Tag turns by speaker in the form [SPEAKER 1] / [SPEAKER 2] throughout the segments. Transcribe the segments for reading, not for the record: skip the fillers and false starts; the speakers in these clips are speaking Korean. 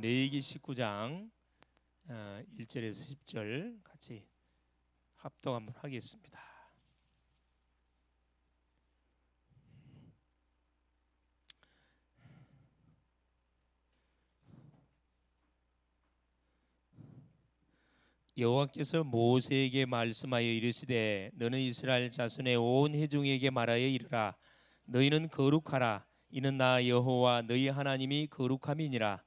[SPEAKER 1] 레위기 19장 1절에서 10절 같이 합독 한번 하겠습니다. 여호와께서 모세에게 말씀하여 이르시되 너는 이스라엘 자손의 온 회중에게 말하여 이르라. 너희는 거룩하라. 이는 나 여호와 너희 하나님이 거룩함이니라.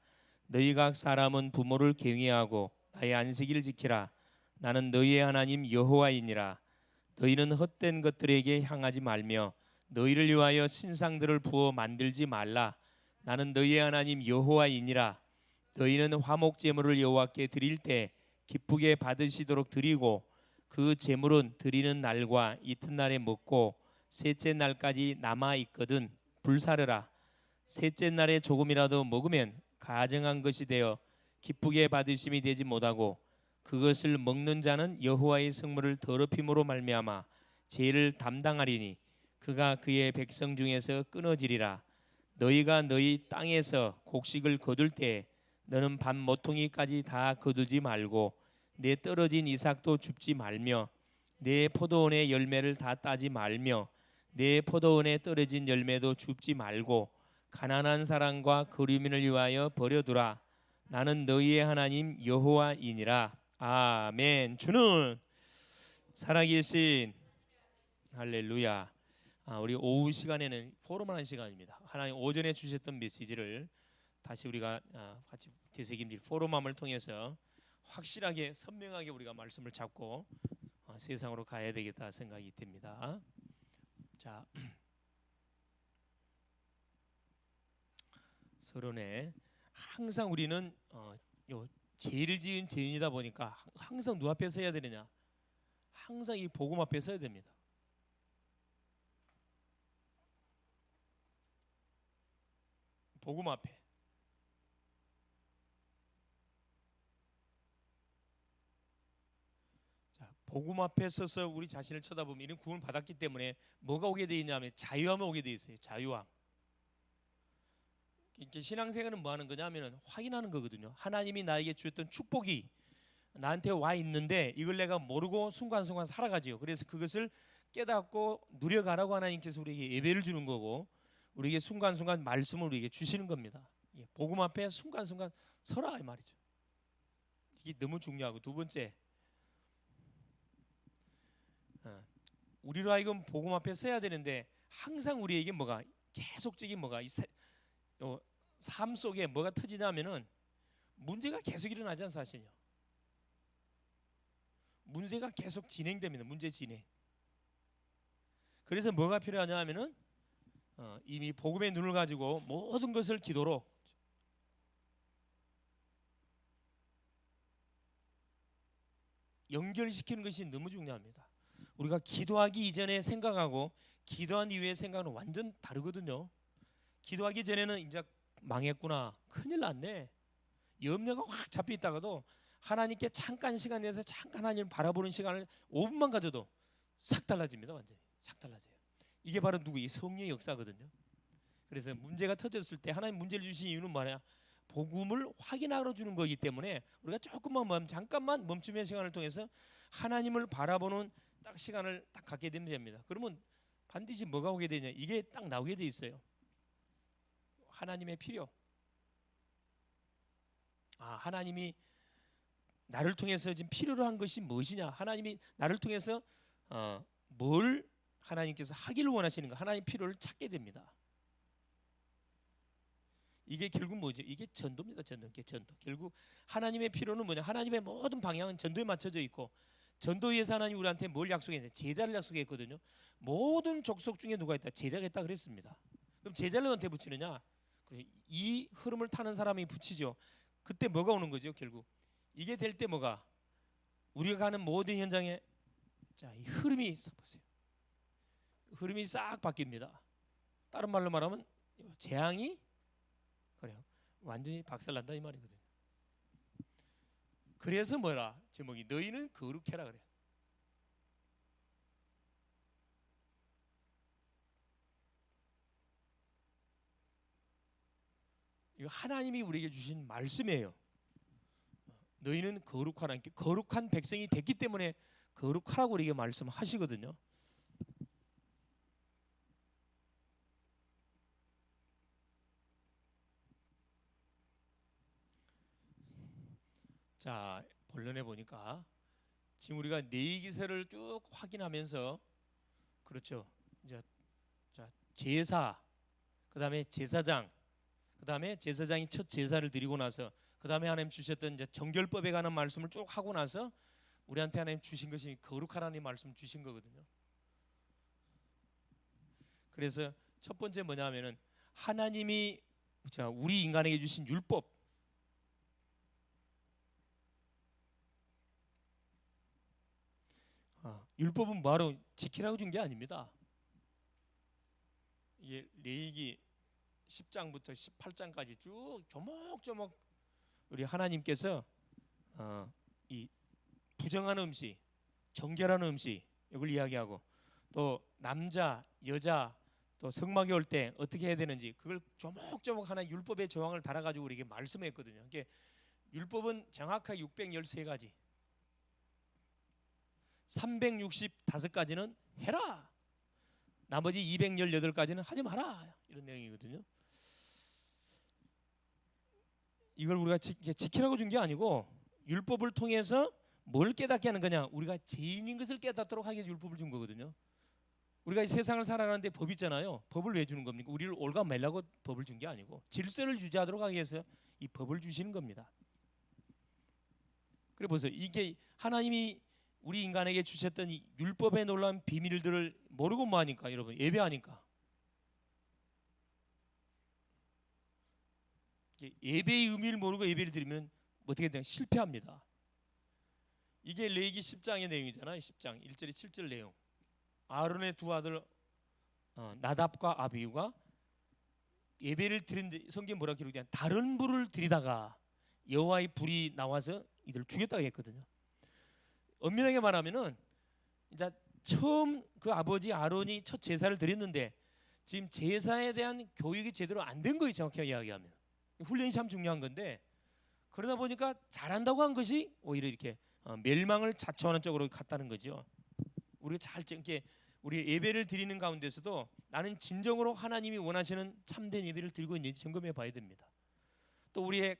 [SPEAKER 1] 너희 각 사람은 부모를 경외하고 나의 안식일을 지키라. 나는 너희의 하나님 여호와이니라. 너희는 헛된 것들에게 향하지 말며 너희를 위하여 신상들을 부어 만들지 말라. 나는 너희의 하나님 여호와이니라. 너희는 화목 제물을 여호와께 드릴 때 기쁘게 받으시도록 드리고 그 제물은 드리는 날과 이튿날에 먹고 셋째 날까지 남아 있거든 불사르라. 셋째 날에 조금이라도 먹으면 가증한 것이 되어 기쁘게 받으심이 되지 못하고 그것을 먹는 자는 여호와의 성물을 더럽힘으로 말미암아 죄를 담당하리니 그가 그의 백성 중에서 끊어지리라. 너희가 너희 땅에서 곡식을 거둘 때 너는 반 모퉁이까지 다 거두지 말고 내 떨어진 이삭도 줍지 말며 내 포도원의 열매를 다 따지 말며 내 포도원에 떨어진 열매도 줍지 말고 가난한 사람과 거류민을 위하여 버려두라. 나는 너희의 하나님 여호와이니라. 아멘. 주는 살아계신 할렐루야. 우리 오후 시간에는 포럼하는 시간입니다. 하나님 오전에 주셨던 메시지를 다시 우리가 같이 되새김질 포럼함을 통해서 확실하게 선명하게 우리가 말씀을 잡고 세상으로 가야 되겠다 생각이 듭니다. 자, 서론에 항상 우리는 죄를 지은 죄인이다 보니까 항상 누구 앞에 서야 되느냐? 항상 이 복음 앞에 서야 됩니다. 복음 앞에. 자, 복음 앞에 서서 우리 자신을 쳐다보면 이런 구원을 받았기 때문에 뭐가 오게 되어 있냐면 자유함이 오게 되어 있어요. 자유함. 이렇게 신앙생활은 뭐 하는 거냐면 확인하는 거거든요. 하나님이 나에게 주었던 축복이 나한테 와 있는데 이걸 내가 모르고 순간순간 살아가지요. 그래서 그것을 깨닫고 누려가라고 하나님께서 우리에게 예배를 주는 거고 우리에게 순간순간 말씀을 우리에게 주시는 겁니다. 복음 앞에 순간순간 서라 이 말이죠. 이게 너무 중요하고 두 번째 우리로 하여금 복음 앞에 서야 되는데 항상 우리에게 뭐가 계속적인 뭐가 삶 속에 뭐가 터지냐면은 문제가 계속 일어나잖아요. 사실요. 문제가 계속 진행됩니다. 문제 진행. 그래서 뭐가 필요하냐면은 이미 복음의 눈을 가지고 모든 것을 기도로 연결시키는 것이 너무 중요합니다. 우리가 기도하기 이전에 생각하고 기도한 이후에 생각은 완전 다르거든요. 기도하기 전에는 이제 망했구나, 큰일 났네, 염려가 확 잡혀 있다가도 하나님께 잠깐 시간 내서 잠깐 하나님을 바라보는 시간을 5분만 가져도 싹 달라집니다. 완전히 싹 달라져요. 이게 바로 이 성령의 역사거든요. 그래서 문제가 터졌을 때 하나님 문제를 주신 이유는 뭐냐? 복음을 확인하러 주는 거기 때문에 우리가 조금만 잠깐만 멈춤의 시간을 통해서 하나님을 바라보는 딱 시간을 딱 갖게 되면 됩니다. 그러면 반드시 뭐가 오게 되냐? 이게 딱 나오게 돼 있어요. 하나님의 필요. 하나님이 나를 통해서 지금 필요로 한 것이 무엇이냐? 하나님이 나를 통해서 뭘 하나님께서 하기를 원하시는가? 하나님 필요를 찾게 됩니다. 이게 결국 뭐죠? 이게 전도입니다. 전도. 결국 하나님의 필요는 뭐냐? 하나님의 모든 방향은 전도에 맞춰져 있고 전도에서 하나님 우리한테 뭘 약속했냐? 제자를 약속했거든요. 모든 족속 중에 누가 있다? 제자가 있다 그랬습니다. 그럼 제자를 누구한테 붙이느냐? 이 흐름을 타는 사람이 붙이죠. 그때 뭐가 오는 거죠? 결국 이게 될 때 뭐가 우리가 가는 모든 현장에 이 흐름이 싹 보세요. 흐름이 싹 바뀝니다. 다른 말로 말하면 재앙이 그래요. 완전히 박살난다 이 말이거든요. 그래서 뭐라 제목이 너희는 거룩해라 그래요. 이거 하나님이 우리에게 주신 말씀이에요. 너희는 거룩하라. 거룩한 백성이 됐기 때문에 거룩하라고 우리에게 말씀하시거든요. 자, 본론에 보니까 지금 우리가 내기서를 쭉 확인하면서 그렇죠. 이제 자, 제사, 그다음에 제사장, 그다음에 제사장이 첫 제사를 드리고 나서 그다음에 하나님 주셨던 이제 정결법에 관한 말씀을 쭉 하고 나서 우리한테 하나님 주신 것이 거룩하라는 말씀 주신 거거든요. 그래서 첫 번째 뭐냐면은 하나님이 자, 우리 인간에게 주신 율법, 율법은 뭐하러 지키라고 준 게 아닙니다. 이게 레위기 10장부터 18장까지 쭉 조목조목 우리 하나님께서 이 부정한 음식, 정결한 음식 이걸 이야기하고 또 남자, 여자 또 성막에 올 때 어떻게 해야 되는지 그걸 조목조목 하나 율법의 조항을 달아가지고 우리에게 말씀했거든요. 이게 율법은 정확하게 613가지, 365가지는 해라. 나머지 218가지는 하지 마라. 이런 내용이거든요. 이걸 우리가 지키라고 준 게 아니고 율법을 통해서 뭘 깨닫게 하는 거냐? 우리가 죄인인 것을 깨닫도록 하기 위해서 율법을 준 거거든요. 우리가 이 세상을 살아가는데 법 있잖아요. 법을 왜 주는 겁니까? 우리를 올가 매려고 법을 준 게 아니고 질서를 유지하도록 하기 위해서 이 법을 주시는 겁니다. 그래 보세요. 이게 하나님이 우리 인간에게 주셨던 이 율법의 놀라운 비밀들을 모르고 뭐 하니까 여러분 예배하니까 예배의 의미를 모르고 예배를 드리면 어떻게 되냐? 실패합니다. 이게 레위기 10장의 내용이잖아요. 10장 1절에 7절 내용. 아론의 두 아들 나답과 아비후가 예배를 드린 성경에 뭐라 기록되냐? 다른 불을 들이다가 여호와의 불이 나와서 이들을 죽였다고 했거든요. 엄밀하게 말하면은 이제 처음 그 아버지 아론이 첫 제사를 드렸는데 지금 제사에 대한 교육이 제대로 안 된 거예요. 정확하게 이야기하면 훈련이 참 중요한 건데 그러다 보니까 잘한다고 한 것이 오히려 이렇게 멸망을 자초하는 쪽으로 갔다는 거죠. 우리가 잘 이렇게 우리 예배를 드리는 가운데서도 나는 진정으로 하나님이 원하시는 참된 예배를 드리고 있는지 점검해 봐야 됩니다. 또 우리의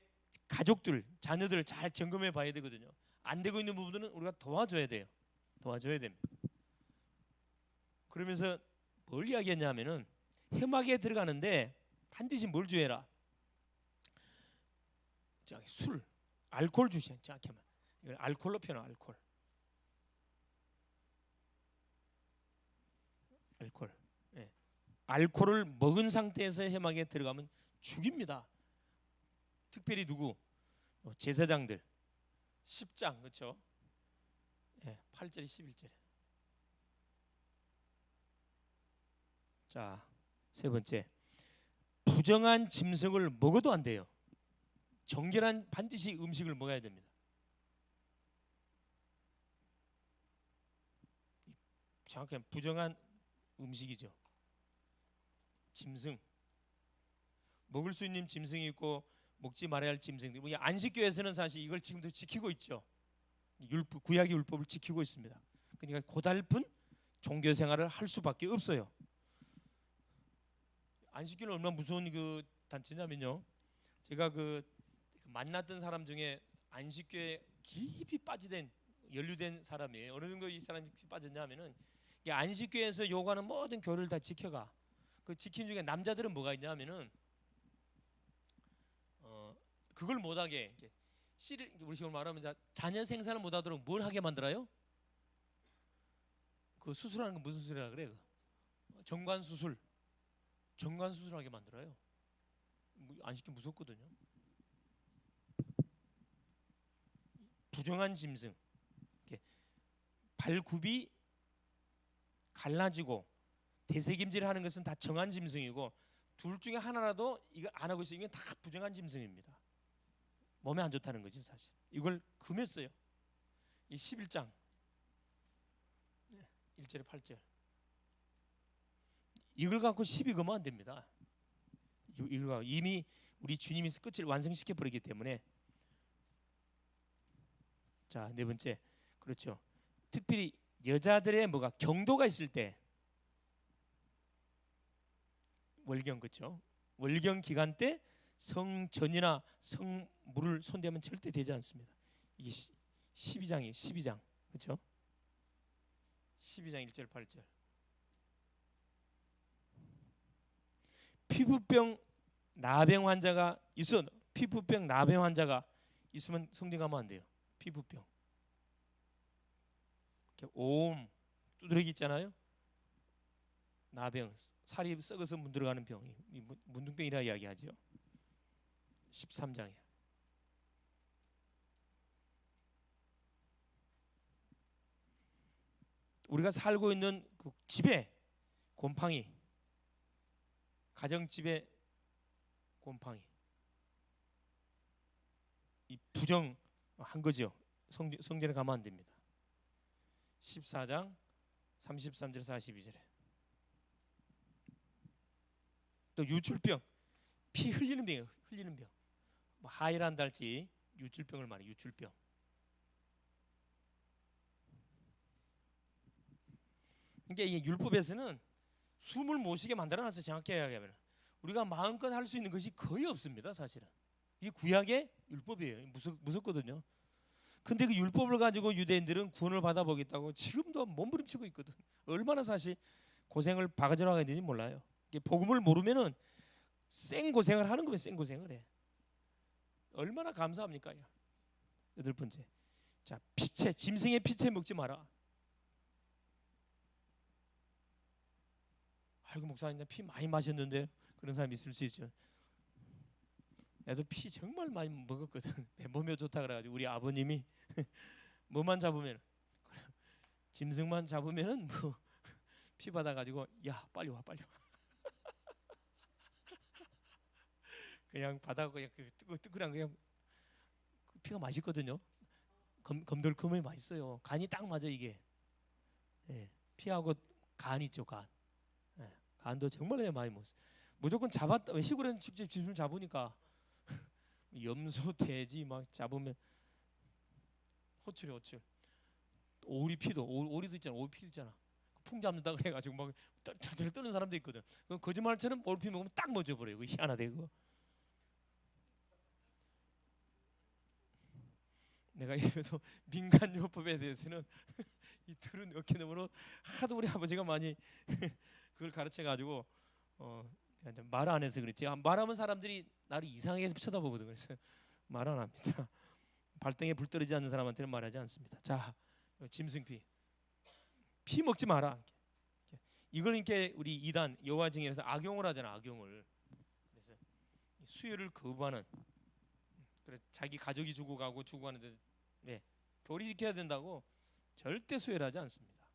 [SPEAKER 1] 가족들, 자녀들 잘 점검해 봐야 되거든요. 안 되고 있는 부분들은 우리가 도와줘야 돼요. 도와줘야 됩니다. 그러면서 뭘 이야기했냐면은 해막에 들어가는데 반드시 뭘 주해라. 술, 알코올 주셔. 정확히 하면 이걸 알코올로 표현해. 알코올. 예. 알코올을 먹은 상태에서 해막에 들어가면 죽입니다. 특별히 누구? 제사장들. 10장 그렇죠? 예, 8절에 11절에. 자, 세 번째. 부정한 짐승을 먹어도 안 돼요. 정결한 반드시 음식을 먹어야 됩니다. 정확히 부정한 음식이죠. 짐승. 먹을 수 있는 짐승이 있고 먹지 말아야 할 짐승들. 우리 안식교에서는 사실 이걸 지금도 지키고 있죠. 구약의 율법을 지키고 있습니다. 그러니까 고달픈 종교 생활을 할 수밖에 없어요. 안식교는 얼마나 무서운 그 단체냐면요. 제가 그 만났던 사람 중에 안식교에 깊이 빠지된 연루된 사람이에요. 어느 정도 이 사람이 깊이 빠졌냐면은 안식교에서 요구하는 모든 교를 다 지켜가. 그 지킨 중에 남자들은 뭐가 있냐면은 그걸 못하게 씨를 우리 식으로 말하면 자녀 생산을 못하도록 뭘 하게 만들어요? 그 수술하는 거 무슨 수술이라 그래? 정관 수술하게 만들어요. 안식교 무섭거든요. 부정한 짐승, 발굽이 갈라지고 대세김질하는 것은 다 정한 짐승이고 둘 중에 하나라도 이걸 안 하고 있으면 다 부정한 짐승입니다. 몸에 안 좋다는 거지 사실. 이걸 금했어요. 이 11장 1절에 8절. 이걸 갖고 시비 거면 안 됩니다. 이걸 이미 우리 주님이 끝을 완성시켜 버리기 때문에. 자, 네 번째, 그렇죠. 특별히 여자들의 뭐가 경도가 있을 때, 월경, 그렇죠. 월경 기간 때 성전이나 성물을 손대면 절대 되지 않습니다. 이게 12장이에요. 12장, 그렇죠. 12장 1절 8절. 피부병 나병 환자가 있어, 피부병 나병 환자가 있으면 성전 가면 안 돼요. 피부병, 이렇게 옴 두드러기 있잖아요. 나병, 살이 썩어서 문 들어가는 병, 이 문둥병이라 이야기하죠. 13장에. 우리가 살고 있는 그 집에 곰팡이, 가정집에 곰팡이, 이 부정한 거죠. 성전에 가면 안 됩니다. 14장 33절 42절에. 또 유출병, 피 흘리는 병이에요. 흘리는 병, 뭐 하이란다 할지 유출병을 말해. 유출병. 그러니까 이게 율법에서는 숨을 못 쉬게 만들어놨어요. 정확히 이야기하면 우리가 마음껏 할 수 있는 것이 거의 없습니다. 사실은 이 구약의 율법이에요. 무섭거든요. 근데 그 율법을 가지고 유대인들은 구원을 받아보겠다고 지금도 몸부림치고 있거든. 얼마나 사실 고생을 바가지로 하게 되는지 몰라요. 복음을 모르면은 생 고생을 하는 거면 생 고생을 해. 얼마나 감사합니까? 여덟 번째, 자, 피채, 짐승의 피채 먹지 마라. 아이고 목사님 나 피 많이 마셨는데, 그런 사람이 있을 수 있죠. 나도 피 정말 많이 먹었거든. 내 몸에 좋다 그래가지고 우리 아버님이 뭐만 잡으면, 짐승만 잡으면은 뭐 피 받아가지고 야 빨리 와 빨리 와. 그냥 받아고 그냥 뜨끈한 그냥 그 피가 맛있거든요. 검들검이 맛있어요. 간이 딱 맞아 이게. 예, 피하고 간 있죠 간. 예, 간도 정말 많이 먹었어. 무조건 잡았다. 시골에는 직접 짐승 잡으니까 염소, 돼지 막 잡으면 호출이 호출. 오리 피도 오리도 있잖아. 오리 피도 있잖아. 풍 잡는다 그래가지고 막 떠는 사람도 있거든. 거짓말처럼 오리 피 먹으면 딱 멎어버려요. 희한하대 그거. 내가 이래도 민간요법에 대해서는 이 들은 어깨너머로 하도 우리 아버지가 많이 그걸 가르쳐가지고 말 안 해서 그렇지. 말하면 사람들이 나를 이상하게 쳐다보거든. 그래서 말 안 합니다. 발등에 불 떨어지지 않는 사람한테는 말하지 않습니다. 자, 짐승피, 피 먹지 마라. 이걸 이렇게 우리 이단 여호와 증인에서 악용을 하잖아. 악용을. 그래서 수혈을 거부하는. 그래 자기 가족이 죽어가고 죽어가는데 네, 교리 지켜야 된다고 절대 수혈하지 않습니다.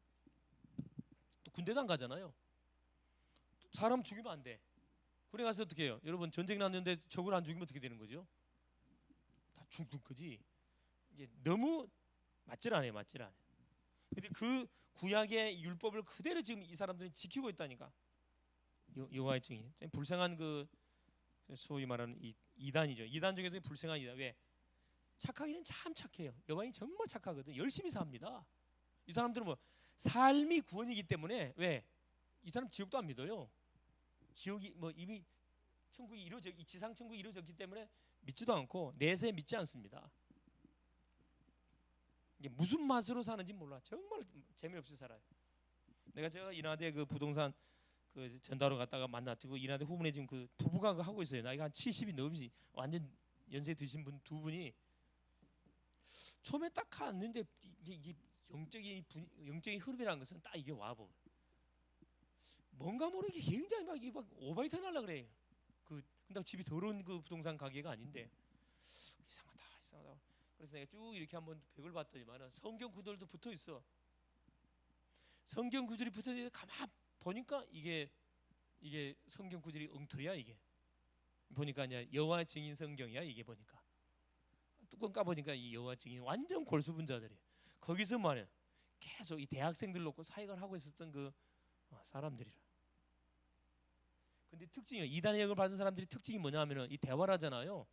[SPEAKER 1] 또 군대도 안 가잖아요. 사람 죽이면 안 돼. 군에 가서 어떻게 해요? 여러분 전쟁 났는데 적을 안 죽이면 어떻게 되는 거죠? 다 죽는 거지. 이게 너무 맞질 않아요. 맞질 않아요. 근데 그 구약의 율법을 그대로 지금 이 사람들이 지키고 있다니까. 여호와의 증인. 불쌍한 그 소위 말하는 이단이죠. 이단 중에도 불쌍한 이단. 왜? 착하기는 참 착해요. 여호와는 정말 착하거든. 열심히 삽니다. 이 사람들은 뭐 삶이 구원이기 때문에 왜? 이 사람 지옥도 안 믿어요. 지옥이 뭐 이미 천국이 이루어져, 이 지상 천국이 이루어졌기 때문에 믿지도 않고 내세 믿지 않습니다. 이게 무슨 맛으로 사는지 몰라. 정말 재미없이 살아요. 내가 제가 인하대 그 부동산 그 전달을 갔다가 만났고 인하대 후문에 지금 그 부부가 하고 있어요. 나이가 한 70이 넘지 완전 연세 드신 분 두 분이 처음에 딱 갔는데 이게 영적인 흐름이라는 것은 딱 이게 와보. 뭔가 모르게 굉장히 막 오바이트 날라 그래. 근데 집이 더러운 그 부동산 가게가 아닌데 이상하다. 그래서 내가 쭉 이렇게 한번 벽을 봤더니만은 성경 구절도 붙어 있어. 성경 구절이 붙어 있는데 가만 보니까 이게 성경 구절이 엉터리야 이게. 보니까 아니야 여호와 증인 성경이야 이게. 보니까 뚜껑 까보니까 이 여호와 증인 완전 골수분자들이에요. 거기서 말이야 계속 이 대학생들 놓고 사역을 하고 있었던 그 사람들이라. 근데 특징이요. 이단의 영을 받은 사람들이 특징이 뭐냐면은 이 대화를 하잖아요.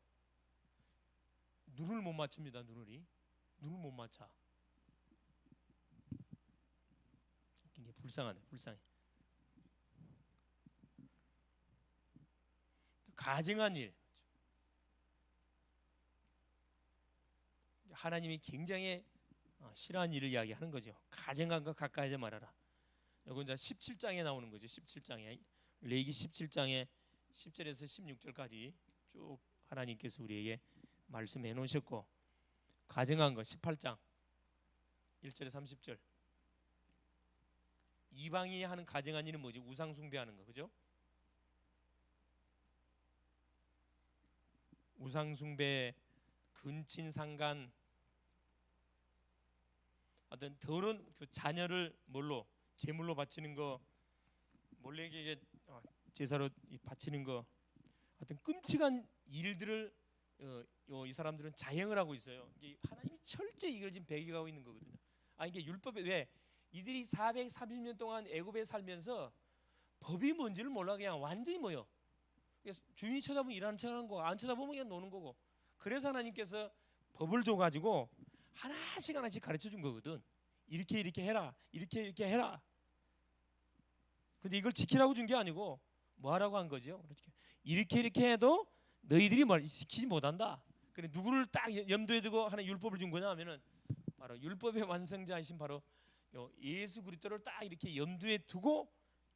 [SPEAKER 1] 눈을 못 맞춥니다. 눈을 못 맞춰. 굉장히 불쌍하네. 불쌍해. 가증한 일. 하나님이 굉장히 싫어하는 일을 이야기하는 거죠. 가증한 것 가까이 하지 말아라. 이건 이제 17장에 나오는 거죠. 17장에 레위기 17장에 10절에서 16절까지 쭉 하나님께서 우리에게 말씀해 놓으셨고, 가증한 것 18장 1절에 30절. 이방인이 하는 가증한 일은 뭐지? 우상 숭배하는 거, 그죠? 우상 숭배, 근친상간, 어떤 더러운 그 자녀를 뭘로 제물로 바치는 거, 몰래에게 제사로 바치는 거, 어떤 끔찍한 일들을 이 사람들은 자행을 하고 있어요. 이게 하나님이 철저히 이걸 지금 배격하고 있는 거거든요. 이게 율법에 왜 이들이 430년 동안 애굽에 살면서 법이 뭔지를 몰라 그냥 완전히 뭐요. 주인이 쳐다보면 일하는 척하는 거고 안 쳐다보면 그냥 노는 거고. 그래서 하나님께서 법을 줘가지고 하나씩 하나씩 가르쳐 준 거거든. 이렇게 해라, 이렇게 해라. 근데 이걸 지키라고 준 게 아니고 뭐 하라고 한 거죠. 이렇게 해도 너희들이 뭘 지키지 못한다. 그래 누구를 딱 염두에 두고 하는 율법을 준 거냐 하면은 바로 율법의 완성자이신 바로 예수 그리스도를 딱 이렇게 염두에 두고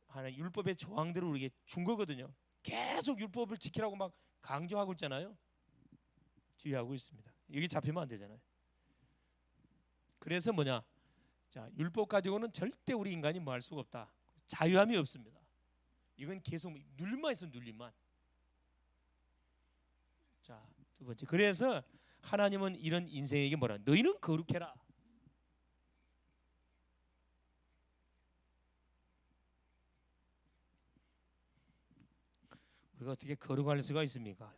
[SPEAKER 1] 하는 율법의 조항들을 우리에게 준 거거든요. 계속 율법을 지키라고 막 강조하고 있잖아요. 주의하고 있습니다. 여기 잡히면 안 되잖아요. 그래서 뭐냐? 자, 율법 가지고는 절대 우리 인간이 뭐 할 수가 없다. 자유함이 없습니다. 이건 계속 눌림만 있어, 눌림만. 자, 두 번째. 그래서 하나님은 이런 인생에게 뭐라? 너희는 거룩해라. 우리가 어떻게 거룩할 수가 있습니까?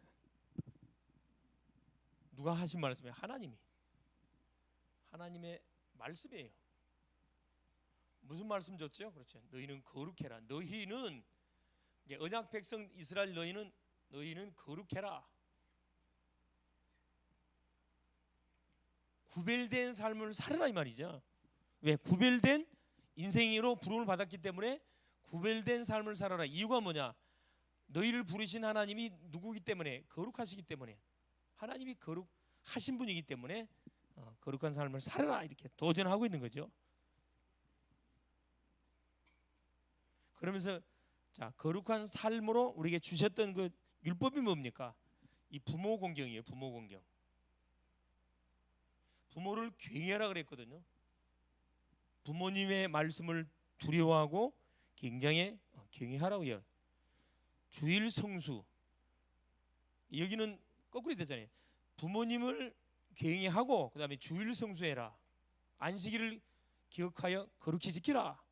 [SPEAKER 1] 누가 하신 말씀이에요? 하나님이. 하나님의 말씀이에요. 무슨 말씀 줬죠? 그렇죠. 너희는 거룩해라. 너희는 언약 백성 이스라엘 너희는 거룩해라. 구별된 삶을 살아라 이 말이죠. 왜? 구별된 인생으로 부름을 받았기 때문에 구별된 삶을 살아라. 이유가 뭐냐? 너희를 부르신 하나님이 누구기 때문에? 거룩하시기 때문에. 하나님이 거룩하신 분이기 때문에 거룩한 삶을 살아라 이렇게 도전하고 있는 거죠. 그러면서 자, 거룩한 삶으로 우리에게 주셨던 그 율법이 뭡니까? 이 부모 공경이에요. 부모 공경. 부모를 경외하라 그랬거든요. 부모님의 말씀을 두려워하고 굉장히 경외하라고요. 주일 성수. 여기는 거꾸로 되잖아요. 부모님을 경외하고 그다음에 주일 성수해라. 안식일을 기억하여 거룩히 지키라.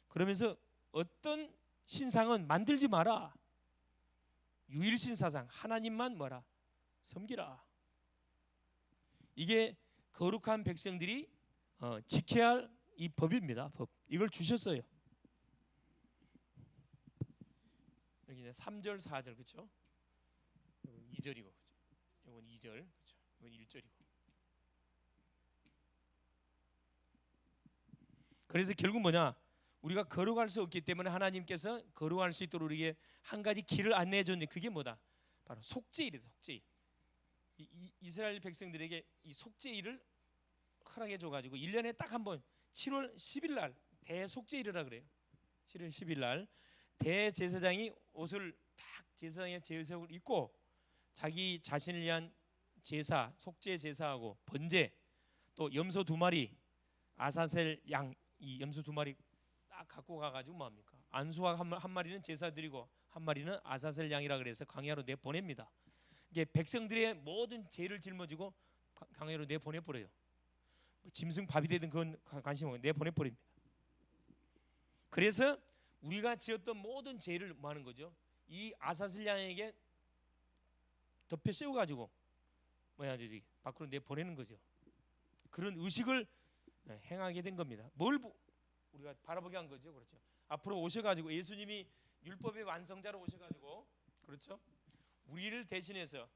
[SPEAKER 1] 그러면서 어떤 신상은 만들지 마라. 유일신 사상 하나님만 뭐라? 섬기라. 이게 거룩한 백성들이 지켜야 할 이 법입니다. 법. 이걸 주셨어요. 여기 이제 3절 4절 그렇죠? 2절이고 그렇죠? 이건 2절 그렇죠? 이건 1절이고. 그래서 결국 뭐냐? 우리가 거룩할 수 없기 때문에 하나님께서 거룩할 수 있도록 우리에게 한 가지 길을 안내해 줬는데 그게 뭐다? 바로 속죄일이다. 속죄일. 이스라엘 백성들에게 이 속죄일을 허락해 줘가지고 1년에 딱 한 번 7월 10일 날 대속죄일이라 그래요. 7월 10일 날 대제사장이 옷을 딱 제사장의 제사복을 입고 자기 자신을 위한 제사, 속죄 제사하고 번제, 또 염소 2마리, 아사셀 양 이 염소 2마리 딱 갖고 가가지고 뭐합니까? 안수학 한 마리는 제사 드리고 한 마리는 아사셀 양이라 그래서 광야로 내보냅니다. 이게 백성들의 모든 죄를 짊어지고 광야로 내보내버려요. 짐승 밥이 되든 그건 관심 없고 내보내버립니다. 그래서 우리가 지었던 모든 죄를 뭐 하는 거죠? 이 아사셀 양에게 덮여 씌워가지고 밖으로 내보내는 거죠. 그런 의식을 행하게 된 겁니다. 뭘 우리가 바라보게 한 거죠. 그렇죠. 앞으로 오셔가지고 예수님이 율법의 완성자로 오셔가지고, 그렇죠? 우리를 대신해서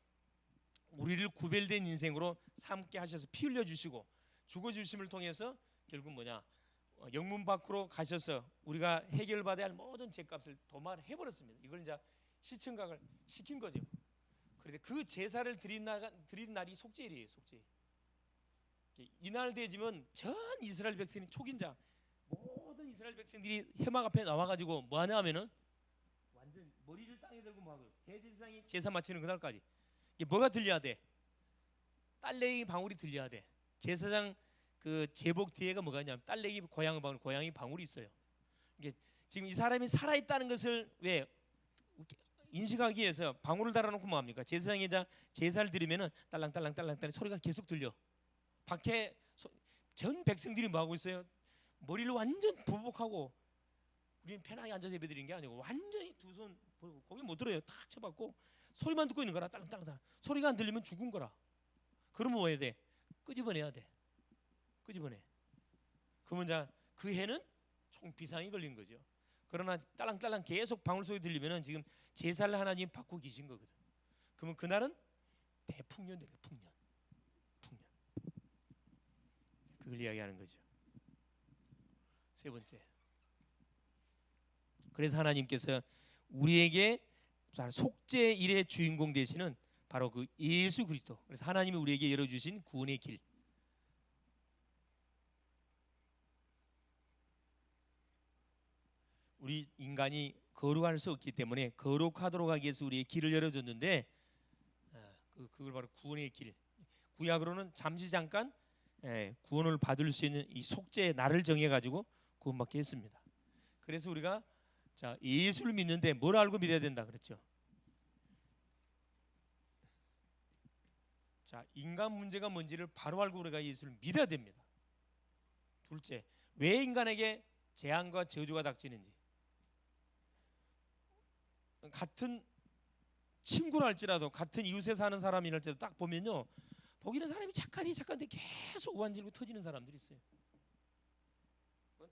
[SPEAKER 1] 우리를 구별된 인생으로 삼게 하셔서 피 흘려 주시고 죽어 주심을 통해서 결국 뭐냐, 영문 밖으로 가셔서 우리가 해결받아야 할 모든 죄값을 도말해 버렸습니다. 이걸 이제 시청각을 시킨 거죠. 그래서 그 제사를 드리는 날이 속죄일이에요. 속죄일. 이날 되지면 전 이스라엘 백성이 초긴자 모든 이스라엘 백성들이 회막 앞에 나와가지고 뭐 하냐 하면은 완전 머리를 땅에 들고 막 대제사장이 제사 마치는 그날까지 이게 뭐가 들려야 돼? 딸내기 방울이 들려야 돼. 제사장 그 제복 뒤에가 뭐가 있냐면 딸내기 고양이 방울이 있어요. 이게 지금 이 사람이 살아 있다는 것을 왜 인식하기 위해서 방울을 달아놓고 뭐 합니까? 제사장이 제사를 드리면은 딸랑딸랑 소리가 계속 들려. 밖에 전 백성들이 뭐 하고 있어요? 머리를 완전 부복하고, 우리는 편하게 앉아서 예배드리는 게 아니고 완전히 두 손 거기 못 들어요. 탁 쳐박고 소리만 듣고 있는 거라. 딸랑딸랑 소리가 안 들리면 죽은 거라. 그러면 뭐 해야 돼? 끄집어내야 돼. 끄집어내. 그러면 그 해는 총 비상이 걸린 거죠. 그러나 딸랑딸랑 계속 방울 소리 들리면은 지금 제사를 하나님 받고 계신 거거든. 그러면 그날은 대풍년 되는 풍년. 그걸 이야기하는 거죠. 세 번째. 그래서 하나님께서 우리에게 속죄일의 주인공 되시는 바로 그 예수 그리스도. 그래서 하나님이 우리에게 열어주신 구원의 길. 우리 인간이 거룩할 수 없기 때문에 거룩하도록 하기 위해서 우리의 길을 열어줬는데, 그걸 바로 구원의 길. 구약으로는 잠시 잠깐 구원을 받을 수 있는 이 속죄의 날을 정해가지고 구원받게 했습니다. 그래서 우리가 예수를 믿는데 뭘 알고 믿어야 된다 그랬죠? 인간 문제가 뭔지를 바로 알고 우리가 예수를 믿어야 됩니다. 둘째, 왜 인간에게 재앙과 저주가 닥치는지. 같은 친구라 할지라도, 같은 이웃에 사는 사람이랄지라도 딱 보면요, 보기는 사람이 착한데 계속 우환질고 터지는 사람들이 있어요.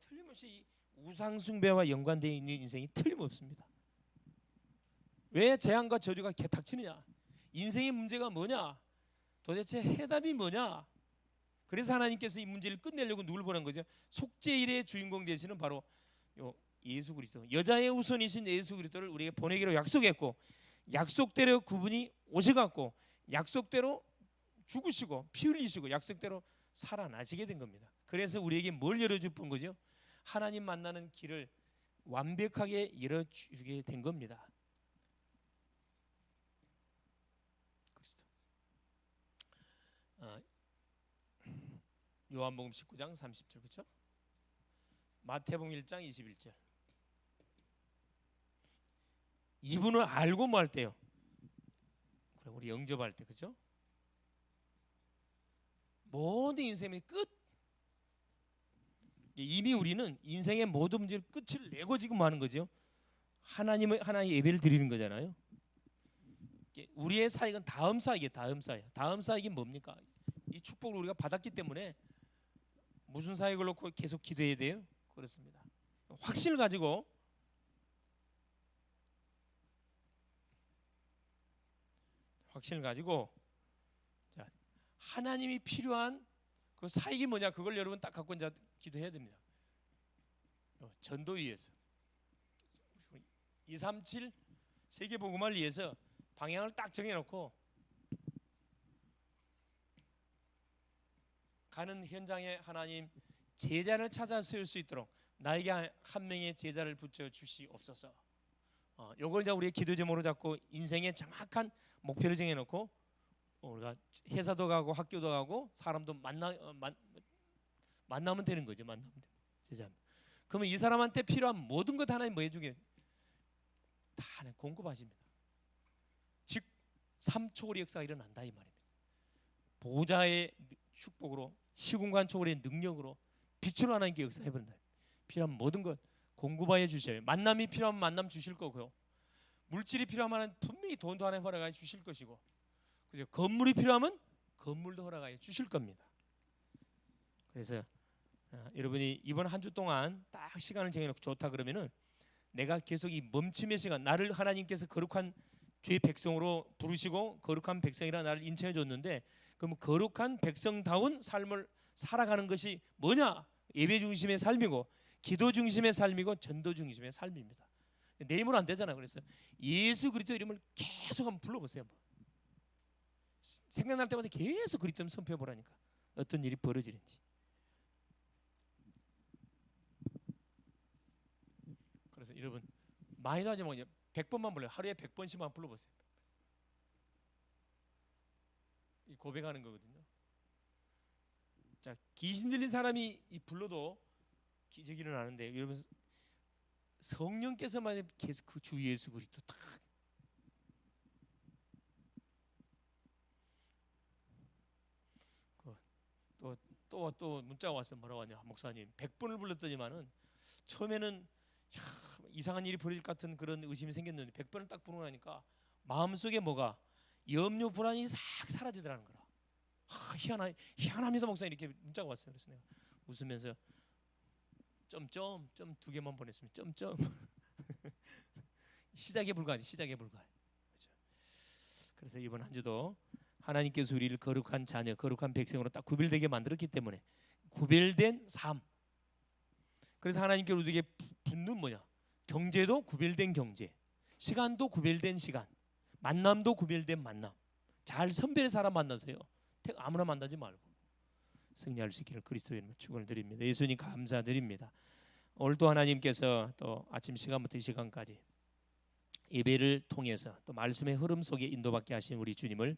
[SPEAKER 1] 틀림없이 우상 숭배와 연관되어 있는 인생이 틀림없습니다. 왜 재앙과 저주가 닥치느냐? 인생의 문제가 뭐냐? 도대체 해답이 뭐냐? 그래서 하나님께서 이 문제를 끝내려고 누굴 보낸 거죠? 속죄일의 주인공 되시는 바로 예수 그리스도, 여자의 우선이신 예수 그리스도를 우리에게 보내기로 약속했고, 약속대로 그분이 오셔갖고 약속대로 죽으시고 피 흘리시고 약속대로 살아나시게 된 겁니다. 그래서 우리에게 뭘 열어줄 분 거죠? 하나님 만나는 길을 완벽하게 열어주게 된 겁니다. 그리스도. 요한복음 19장 30절 그렇죠? 마태복음 1장 21절. 이분을 알고 뭐 할 때요? 그래, 우리 영접할 때 그렇죠? 모든 인생의 끝. 이미 우리는 인생의 모든 문제를 끝을 내고 지금 하는 거죠. 하나님 예배를 드리는 거잖아요. 우리의 사역은 다음 사역이에요. 다음 사역이 뭡니까? 이 축복을 우리가 받았기 때문에 무슨 사역을 놓고 계속 기도해야 돼요? 그렇습니다. 확신을 가지고 하나님이 필요한 그 사역이 뭐냐, 그걸 여러분 딱 갖고 이제 기도해야 됩니다. 전도위에서 237 세계복음화를 위해서 방향을 딱 정해놓고 가는 현장에 하나님 제자를 찾아 세울 수 있도록 나에게 한 명의 제자를 붙여 주시옵소서. 요걸 이제 우리의 기도 제목으로 잡고 인생의 정확한 목표를 정해놓고 우리가 회사도 가고 학교도 가고 사람도 만나면 되는 거죠. 만나면 돼. 제자. 그러면 이 사람한테 필요한 모든 것 하나님 뭐 해주게? 다 하나님 공급하십니다. 즉 3초월의 역사가 일어난다 이 말입니다. 보좌의 축복으로, 시공간 초월의 능력으로, 빛으로 하나님께 역사해버린다. 필요한 모든 것 공급하여 주셔요. 만남이 필요하면 만남 주실 거고요. 물질이 필요하면 분명히 돈도 하나님 허락하여 주실 것이고, 그죠? 건물이 필요하면 건물도 허락하여 주실 겁니다. 그래서 여러분이 이번 한 주 동안 딱 시간을 정해놓고 좋다 그러면은 내가 계속 이 멈춤의 시간, 나를 하나님께서 거룩한 주의 백성으로 부르시고 거룩한 백성이라 나를 인정해 줬는데, 그럼 거룩한 백성다운 삶을 살아가는 것이 뭐냐? 예배 중심의 삶이고 기도 중심의 삶이고 전도 중심의 삶입니다. 내 힘으로 안 되잖아. 그래서 예수 그리스도 이름을 계속 한번 불러보세요. 생각날 때마다 계속 그리스도 선포해 보라니까 어떤 일이 벌어지는지. 그래서 여러분 많이도 하지 말고 100번만 불러요. 하루에 100번씩만 불러보세요. 이 고백하는 거거든요. 자, 귀신 들린 사람이 불러도 기적이 일어나는데, 여러분 성령께서만 계속 그 주 예수 그리스도 딱 또 문자가 왔어. 뭐라고 하냐, 목사님 100번을 불렀더니만은 처음에는 이상한 일이 벌어질 것 같은 그런 의심이 생겼는데 100번을 딱 부르고 나니까 마음속에 뭐가 염려 불안이 싹 사라지더라는 거라. 희한합니다 목사님, 이렇게 문자가 왔어요. 그래서 내가 웃으면서 점점 2개만 보냈으면 점점 시작에 불과하지, 시작에 불과해. 그렇죠? 그래서 이번 한 주도 하나님께서 우리를 거룩한 자녀, 거룩한 백성으로 딱 구별되게 만들었기 때문에 구별된 삶. 그래서 하나님께로 우리에게 붙는 뭐냐? 경제도 구별된 경제, 시간도 구별된 시간, 만남도 구별된 만남. 잘 선별의 사람 만나세요. 아무나 만나지 말고 승리할 수 있기를 그리스도의 이름으로 축원을 드립니다. 예수님 감사드립니다. 오늘도 하나님께서 또 아침 시간부터 이 시간까지 예배를 통해서 또 말씀의 흐름 속에 인도받게 하신 우리 주님을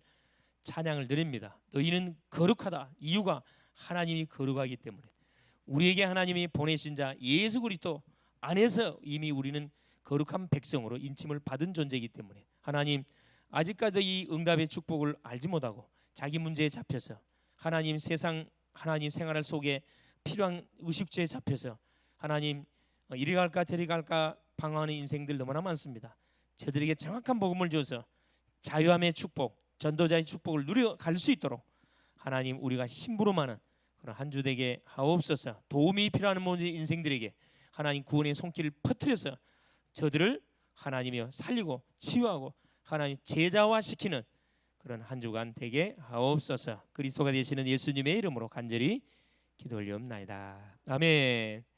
[SPEAKER 1] 찬양을 드립니다. 너희는 거룩하다. 이유가 하나님이 거룩하기 때문에, 우리에게 하나님이 보내신 자 예수 그리스도 안에서 이미 우리는 거룩한 백성으로 인침을 받은 존재이기 때문에, 하나님 아직까지 이 응답의 축복을 알지 못하고 자기 문제에 잡혀서 하나님 세상 하나님 생활 속에 필요한 의식주에 잡혀서 하나님 이리 갈까 저리 갈까 방황하는 인생들 너무나 많습니다. 저들에게 정확한 복음을 줘서 자유함의 축복, 전도자의 축복을 누려갈 수 있도록 하나님 우리가 심부름하는 그런 한 주 되게 하옵소서. 도움이 필요한 모든 인생들에게 하나님 구원의 손길을 퍼뜨려서 저들을 하나님이여 살리고 치유하고 하나님 제자화시키는 그런 한 주간 되게 하옵소서. 그리스도가 되시는 예수님의 이름으로 간절히 기도 올리옵나이다. 아멘.